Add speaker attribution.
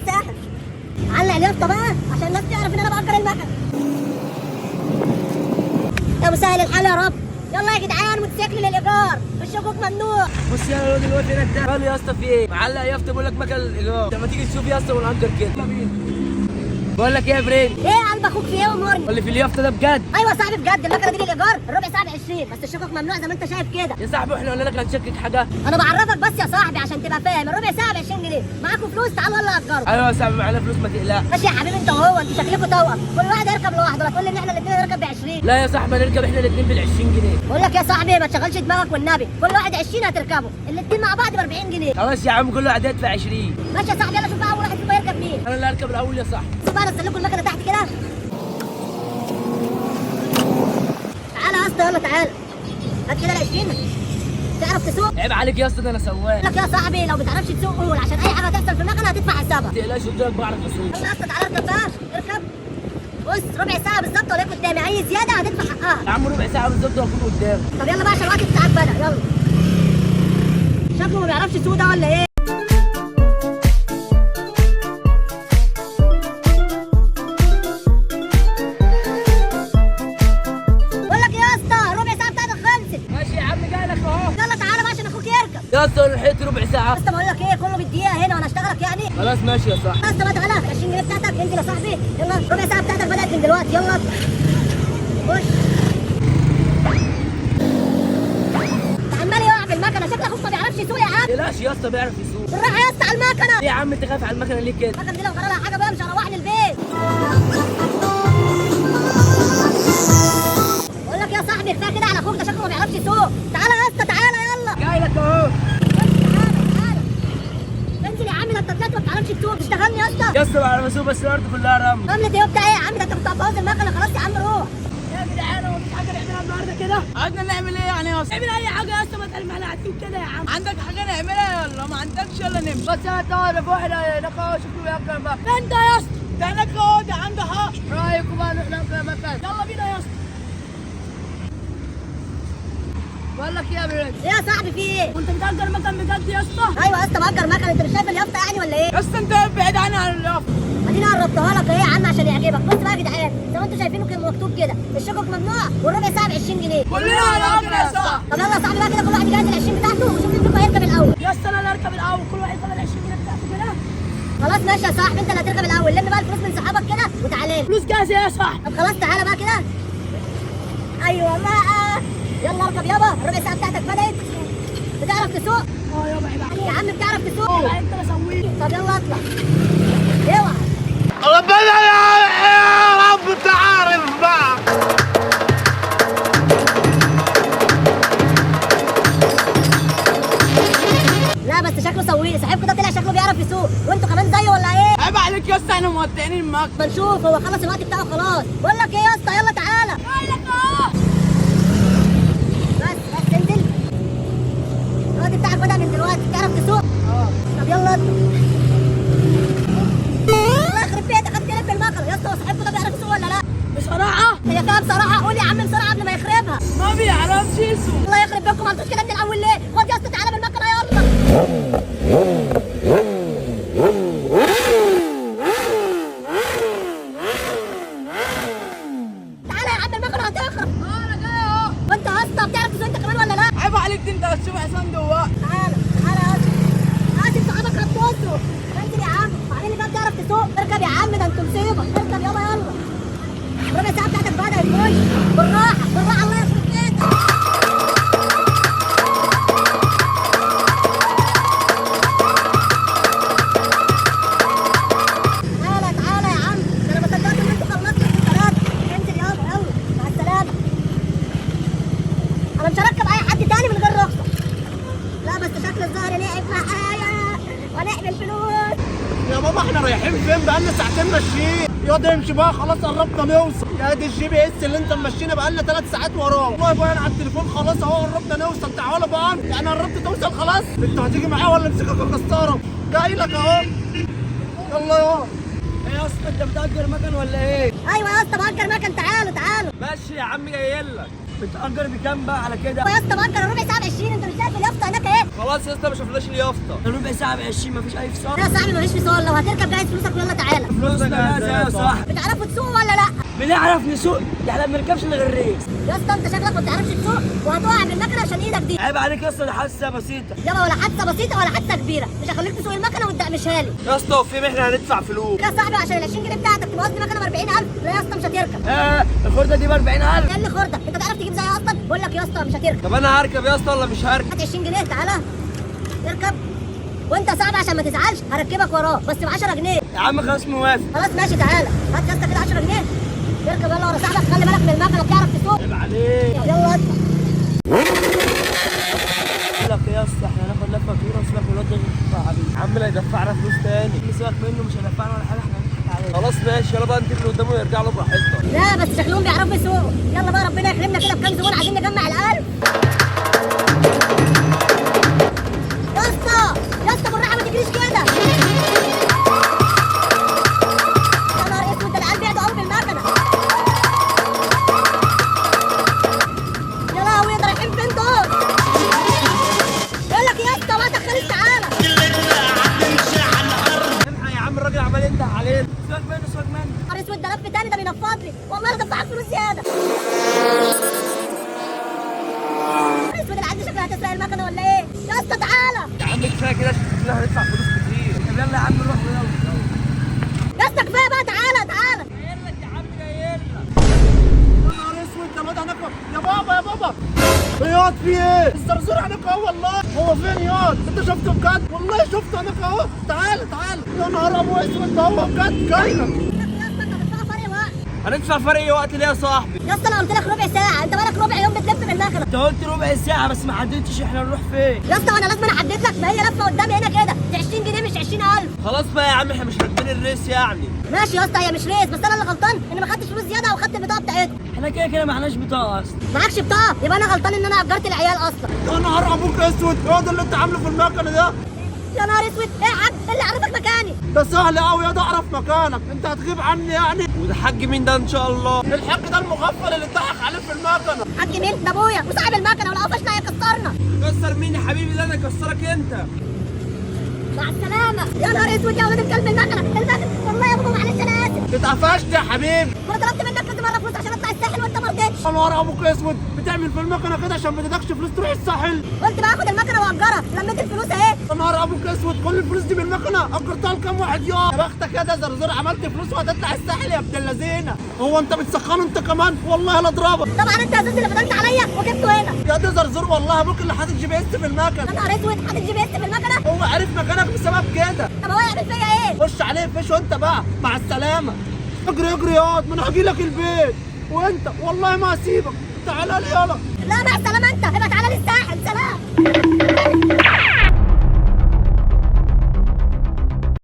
Speaker 1: ساحر. علق اليافطه بقى عشان الناس تعرف ان انا باجر المكنه. يا مسهل الحال يا رب. يلا يا جدعان موتوسيكل للايجار، الشكوك ممنوع.
Speaker 2: بص يا الواد اللي واقف هناك ده قال يا اسطى في ايه؟ معلق يافطه بيقول لك مكان الايجار، لما تيجي تشوف يا اسطى ونأجر كده. يلا بينا. بقول لك ايه يا برين؟
Speaker 1: ايه يا قلب اخوك في ايه امورني؟
Speaker 2: اللي في اليافطه ده بجد؟
Speaker 1: ايوه يا صاحبي بجد، المكنه دي للايجار الربع ساعه ب 20، بس الشكوك ممنوع زي ما انت شايف كده.
Speaker 2: يا صاحبي احنا قلنا لك لا تشكك حاجه.
Speaker 1: انا بعرفك بس يا صاحبي عشان تبقى فاهم، الربع ساعه ب 20 جنيه، معاكم فلوس تعالوا يلا اجروا.
Speaker 2: ايوه يا صاحبي معانا فلوس ما تقلقش.
Speaker 1: ماشي يا حبيبي انت وهو، انتوا شكلكم توأم، كل واحد يركب لوحده، لا تقول لي ان احنا الاثنين نركب ب 20.
Speaker 2: لا يا صاحبي نركب احنا الاثنين بال 20 جنيه.
Speaker 1: بقول لك يا صاحبي ما تشغلش دماغك والنبي، كل واحد 20 هتركبه، الاثنين مع بعض ب 40 جنيه.
Speaker 2: خلاص يا عم كل واحد هيدفع 20.
Speaker 1: ماشي يا صاحبي يلا شوف بقى اول واحد فيكم يركب مين.
Speaker 2: انا اللي هركب الاول يا صاحبي.
Speaker 1: بس بقى نزل لكم المكنه تحت كده. تعالى يا اسطى يلا تعالى. هات كده ال 20. تعرف تسوق؟
Speaker 2: عيب عليك يا اسطى ده انا سواق.
Speaker 1: بقول لك يا صاحبي لو ما بتعرفش تسوق قول، عشان اي حاجه هتحصل في المكنه هتدفع حسابها.
Speaker 2: ما تقلقش قلت لك بعرف اسوق.
Speaker 1: يلا يا اسطى تعالى اركب بقى، اركب. بص ربع ساعه بالظبط ولا قدامي، اي زياده هتدفع حقها.
Speaker 2: يا عم ربع ساعه بالظبط واكون قدام.
Speaker 1: طب يلا بقى عشان الوقت بتاعك بدا، يلا. شكله ما بيعرفش يسوق ده ولا ايه؟ بقول لك يا اسطى الربع ساعه بتاعتك خلصت.
Speaker 2: ماشي يا عم جاي لك اهو.
Speaker 1: يلا تعالى بقى عشان اخوك يركب.
Speaker 2: يا اسطى انا لحقت ربع ساعه.
Speaker 1: يا اسطى بقول لك ايه، كله بالدقيقه هنا وانا اشتغلك يعني.
Speaker 2: خلاص ماشي يا صاحبي.
Speaker 1: يا اسطى بقى تعالى 20 جنيه بتاعتك، انزل يا صاحبي يلا، ربع ساعه بتاعتك بدات من دلوقتي، يلا خش. عمال يقع بالمكنه، شكل اخوك ما بيعرفش يسوق يا عم.
Speaker 2: ما تقلقش يا اسطى بيعرف يسوق.
Speaker 1: بالراحه يا اسطى على المكنه.
Speaker 2: ليه يا عم انت خايف على المكنه ليه كده؟
Speaker 1: المكنه دي لو جرى لها حاجه بقى مش هروحني البيت. بقول لك يا صاحبي كفايه كده على اخوك ده، شكله ما بيعرفش يسوق. تعالى يا اسطى تعالى يلا.
Speaker 2: جاي لك اهو.
Speaker 1: تعالى انزل يا عم، ده انت طلعت ما بتعرفش تسوق، تشتغلني يا اسطى.
Speaker 2: يا اسطى بعرف اسوق بس الارض كلها رمل.
Speaker 1: عملت ايه بتاع ايه يا عم، ده انت كنت هتبوظ المكنه خلاص يا عم روح.
Speaker 2: يا جدعان هو مفيش حاجه نعملها النهارده كده؟ عايزنا نعمل ايه يعني يا اسطى؟ اعمل اي حاجه يا اسطى، ما تقلب معانا قاعدين كده يا عم. عندك حاجه نعملها يلا، ما عندكش يلا نمشي. بس انا تعرف واحد هناك اهو شكله بياكل بقى. انت يا اسطى ده هناك اهو، ده عنده حق. رايكم بقى نروح ناكل مكان. يلا بينا يا اسطى. بقول لك ايه يا برنس؟
Speaker 1: ايه يا صاحبي في ايه؟
Speaker 2: كنت بتأجر مكان بجد يا اسطى؟
Speaker 1: ايوه يا اسطى باجر مكنه، انت مش شايف اليافطه يعني ولا ايه؟
Speaker 2: يا اسطى انت ابعد عنها عن اليافطه.
Speaker 1: اديني قربتها لك اهي يا عم عشان يعجبك. بص بقى يا جدعان زي ما انتم شايفينه كده مكتوب كده، الشكك ممنوع والربع ساعه ب 20 جنيه.
Speaker 2: كلنا هنأجر يا صاحبي.
Speaker 1: طب يلا يا صاحبي بقى كده كل واحد يجهز ال 20 بتاعته وشوف مين فيكم هيركب الاول.
Speaker 2: يا اسطى انا اللي اركب الاول، كل واحد ياخد ال 20 جنيه بتاعته كده.
Speaker 1: خلاص ماشي يا صاحبي، انت اللي هتركب الاول، لم بقى الفلوس من صحابك كده وتعالى لي.
Speaker 2: فلوس جاهزه يا صاحبي.
Speaker 1: طب خلاص تعالى بقى كده. ايوه بقى يلا اركب يابا، الربع ساعه بتاعتك بدات. بتعرف تسوق؟
Speaker 2: اه يابا عيب عليك.
Speaker 1: يا عم بتعرف تسوق؟
Speaker 2: لا انت اللي سويت.
Speaker 1: طب يلا اطلع. اوعى.
Speaker 3: ربنا يا رب تعارف بقى.
Speaker 1: لا بس شكله سويه، صاحبكم ده طلع شكله بيعرف يسوق، وانتوا كمان زيه ولا ايه؟
Speaker 2: عيب عليك يا اسطى احنا موطئين المكتب.
Speaker 1: ما نشوف هو خلص الوقت بتاعه خلاص. بقول لك ايه يا اسطى يلا تعالى.
Speaker 2: جاي لك اهو.
Speaker 1: بس انزل. الوقت بتاعك بدأ من دلوقتي، بتعرف تسوق؟
Speaker 2: اه.
Speaker 1: طب يلا اطلع. الله يخرب بيتك هتقلب بالمكنه، يا اسطى هو صاحبكم ده بيعرف يسوق ولا لا؟
Speaker 2: بصراحه
Speaker 1: هي فيها بصراحه، قول يا عم بسرعه قبل ما يخربها.
Speaker 2: ما بيعرفش يسوق.
Speaker 1: الله يخرب بيتكم ما عملتوش كده من الاول ليه؟ خد يا اسطى تعالى بالمكنه يلا. تعالى يا عم المكنه هتخرب.
Speaker 2: انا جاي اهو.
Speaker 1: وانت يا اسطى بتعرف تسوق انت كمان ولا لا؟
Speaker 2: عيب عليك دي انت هتشوف حسام جواك.
Speaker 1: تعالى تعالى يا اسطى. اسف صحابك هتبصوا. انزل يا عم، بعدين اللي بقى بتعرف تسوق اركب يا عم، ده انتوا مصيبه، اركب يلا يلا. الربع ساعه بتاعتك بدأت تخش. بالراحه بالراحه الله يخرب بيتك. تعالى تعالى يا عم، ده انا ما صدقت ان انتوا خلصتوا الثلاثه. انزل يلا يلا مع السلامه. انا مش هركب اي حد تاني من غير رخصه. لا بس شكل الظهر لعب معايا ونعمل فلوس.
Speaker 3: يا ماما احنا رايحين فين؟ بقالنا ساعتين ماشيين. ياض امشي بقى خلاص قربنا نوصل. يا دي الجي بي اس اللي انت ماشينا بقالنا 3 ساعات وراه. والله بقى انا على التليفون خلاص اهو قربنا نوصل. تعالى بقى يعني قربت توصل خلاص. انت هتيجي معايا ولا امسكك الكساره؟ جاي لك اهو. يلا يا
Speaker 2: ايه يا اسطى انت بتأجر مكان ولا ايه؟
Speaker 1: ايوه يا اسطى بأجر مكن، تعالوا تعالوا.
Speaker 2: ماشي يا عم جاي لك. بتأجر بكام بقى على كده؟
Speaker 1: يا اسطى بأجر ربع ساعه ب 20، انت مش شايف اليافطه هناك ايه؟
Speaker 3: خلاص يا اسطى ما شفناش اليافطه.
Speaker 2: ربع ساعة ب 20 مفيش أي فصال؟
Speaker 1: يا صاحبي مفيش فصال، لو هتركب جاهز فلوسك ويلا تعالى.
Speaker 2: فلوسنا جاهزة يا صاحبي.
Speaker 1: بتعرفوا تسوقوا ولا لا؟
Speaker 2: بنعرف نسوق، ده احنا ما بنركبش إلا غير الريس.
Speaker 1: يا اسطى انت شكلك ما بتعرفش تسوق وهتقع بالمكنه عشان ايدك دي.
Speaker 2: عيب عليك يا اسطى، دي حادثة بسيطة.
Speaker 1: يابا ولا حادثه بسيطه ولا حادثه كبيره، مش هخليك تسوق المكنه وتدقمشها لي.
Speaker 3: يا اسطى وفي احنا هندفع فلوس.
Speaker 1: يا صاحبي عشان ال 20 جنيه بتاعتك تبوظ لي مكنه ب 40,000، لا يا اسطى مش هتركب.
Speaker 2: الخردة دي ب 40,000.
Speaker 1: ايه اللي خردك؟ انت تعرف تجيب زيها اصلا؟ بقول لك يا اسطى مش هتركب.
Speaker 3: طب انا هركب يا اسطى ولا مش هركب؟
Speaker 1: هات 20 جنيه تعالى اركب. وانت يا صاحبي عشان ما تزعلش هركبك وراه بس ب 10 جنيه.
Speaker 2: يا عم خلاص موافق.
Speaker 1: خلاص ماشي تعالى، هات يا اسطى كده 10 جنيه اركب يلا ورا صاحبك، خلي بالك من المكنه بتعرف تسوق.
Speaker 2: عيب عليك.
Speaker 1: يلا اطلع.
Speaker 2: بقول لك يا اسطى احنا هناخد لفة كبيرة وسيبك من الواد ده يدفع حبيبي.
Speaker 3: عمنا يدفعنا فلوس تاني.
Speaker 2: سيبك منه مش هيدفعنا ولا حاجة، احنا هنضحك عليه.
Speaker 3: خلاص ماشي يلا بقى نجيب قدامه ويرجع له براحتنا.
Speaker 1: لا بس شكلهم بيعرفوا يسوقوا. يلا بقى ربنا يكرمنا كده بكام زبون، عايزين نجمع القلب. يا اسطى يا اسطى بالراحه ما تجريش كده. يا نهار اسود ده العيال بيعدوا قوي بالمكنه. يا لهوي ده رايحين فين دول؟ بقول لك يا اسطى بقى دخلت تعالى.
Speaker 3: الحق يا عم الراجل عمال ينده علينا.
Speaker 2: سيبك منه سيبك منه.
Speaker 1: نهار اسود ده لف تاني، ده بينفض لي والله انا دفعت فلوس زياده. نهار اسود العيال دي شكلها هتسرق المكنه ولا ايه؟ يا اسطى تعالى.
Speaker 3: يا عم كفايه كده شكلنا هندفع فلوس كتير.
Speaker 2: طب يلا يا عم نروح يلا.
Speaker 1: يا اسطى كفايه بقى تعالى تعالى.
Speaker 2: جاي لك يا عم جاي لك.
Speaker 3: يا نهار اسود ده الواد هناك. يا بابا يا بابا. ياض في ايه؟ الزرزور هناك اهو والله. هو فين ياض؟ انت شفته بجد؟ والله شفته هناك اهو. تعالى تعالى. يا نهار ابو اسود ده هو بجد جاي لك.
Speaker 1: يا اسطى انت بتدفع فرق وقت.
Speaker 3: هندفع فرق وقت ليه يا صاحبي؟
Speaker 1: يا اسطى انا قلت لك ربع ساعه، انت بقالك ربع يوم بتلف بالمكنه.
Speaker 2: انت قلت ربع ساعة بس ما حددتش احنا نروح فين.
Speaker 1: يا اسطى وانا لازم احدد لك، ما هي لفه قدامي هنا كده، دي 20 جنيه مش 20,000.
Speaker 3: خلاص بقى يا عم احنا مش راكبين الريس يعني.
Speaker 1: ماشي يا اسطى هي مش ريس، بس انا اللي غلطان اني ما خدتش فلوس زياده او خدت البطاقه بتاعتهم.
Speaker 2: احنا كده كده معناش بطاقة اصلا.
Speaker 1: معكش بطاقه يبقى انا غلطان ان انا اجرت العيال اصلا.
Speaker 3: يا نهار ابوك اسود. هو ده اللي انت عامله في المكنه ده؟
Speaker 1: يا نهار اسود ايه يا عم اللي عرفك مكاني؟
Speaker 3: ده سهل قوي يا ده اعرف مكانك. انت هتغيب عني يعني؟ وده حاج مين ده ان شاء الله؟ الحاج ده المغفل اللي اتضحك عليه في المكنه.
Speaker 1: حاج مين؟ ده ابويا وصاحب المكنه، ولو قفشنا هيكسرنا.
Speaker 3: كسر مين يا حبيبي؟ ده انا اكسرك انت.
Speaker 1: مع السلامه. يا نهار اسود يا ولاد الكلب المكنه والله يا بابا معلش انا اسف.
Speaker 3: اتقفشت يا حبيبي.
Speaker 1: وانا طلبت منك كذا مره فلوس عشان اطلع الساحل وانت ما رضيتش.
Speaker 3: يا نهار ابوك اسود. بتعمل في المكنه كده عشان ما تدكش فلوس تروح الساحل.
Speaker 1: قلت بقى اخد المكنه واجرها، لميت الفلوس اهي.
Speaker 3: يا نهار ابوك اسود. كل الفلوس دي بالمكنه اجرتها لكام واحد يا بختك يا ده زرزور. عملت فلوس وهتطلع الساحل يا ابن اللذينه. هو انت بتسخنه انت كمان؟ والله لا اضربك.
Speaker 1: طبعا انت اساس اللي فتنت عليا وجبته هنا.
Speaker 3: يا ده زرزور والله ابوك اللي حاطط جي بي اس في المكنه.
Speaker 1: يا نهار اسود حاطط GPS في المكنه.
Speaker 3: هو عارف مكانك بسبب كده.
Speaker 1: طب هو يعمل فيا ايه؟
Speaker 3: خش عليه فيش وانت بقى. مع السلامه. اجري اجري ياض. ما انا هجي لك البيت. وانت والله ما هسيبك. تعالى لي يلا.
Speaker 1: لا مع السلامه، انت ابقى تعالى لي الساحل. سلام.